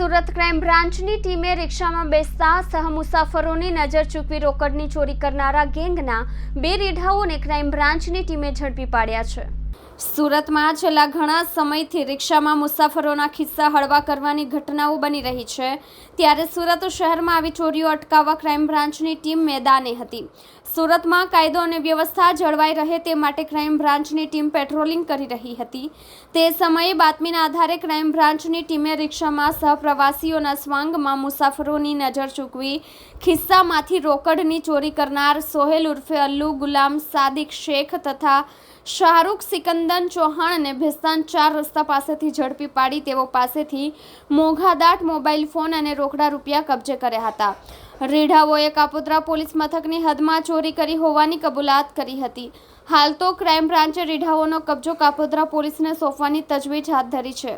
Surat crime બ્રાન્ચની ટીમે રિક્ષામાં બેસતા સહમુસાફરોની નજર ચૂકવી રોકડની ચોરી કરનારા ગેંગના 2 રીઢાઓને ક્રાઇમ બ્રાન્ચની ટીમે ઝડપી પાડ્યા છે। સુરતમાં છેલ્લા ઘણા સમયથી રિક્ષામાં મુસાફરોના ખિસ્સા હળવા કરવાની ઘટનાઓ બની રહી છે, ત્યારે સુરત શહેરમાં આવી ચોરીઓ અટકાવવા ક્રાઇમ બ્રાન્ચની ટીમ મેદાને હતી। સુરતમાં કાયદો અને વ્યવસ્થા જળવાઈ રહે તે માટે ક્રાઇમ બ્રાન્ચની ટીમ પેટ્રોલિંગ કરી રહી હતી। તે સમયે બાતમીના આધારે ક્રાઇમ બ્રાન્ચની ટીમે રિક્ષામાં સહપ્રવાસીઓના સ્વાંગમાં મુસાફરોની નજર ચૂકવી ખિસ્સામાંથી રોકડની ચોરી કરનાર સોહેલ ઉર્ફે અલ્લુ ગુલામ સાદિક શેખ તથા શાહરૂખ સિકંદન ચૌહાણ અને ભેસ્તાન 4 રસ્તા પાસેથી ઝડપી પાડી તેઓ પાસેથી મોઘાદાટ મોબાઈલ ફોન અને રોકડા રૂપિયા કબજે કર્યા હતા। રીઢાઓએ કાપોદ્રા પોલીસ મથકની હદમાં ચોરી કરી હોવાની કબૂલાત કરી હતી। હાલ તો ક્રાઇમ બ્રાન્ચે રીઢાઓનો કબજો કાપોદ્રા પોલીસને સોંપવાની તજવીજ હાથ ધરી છે।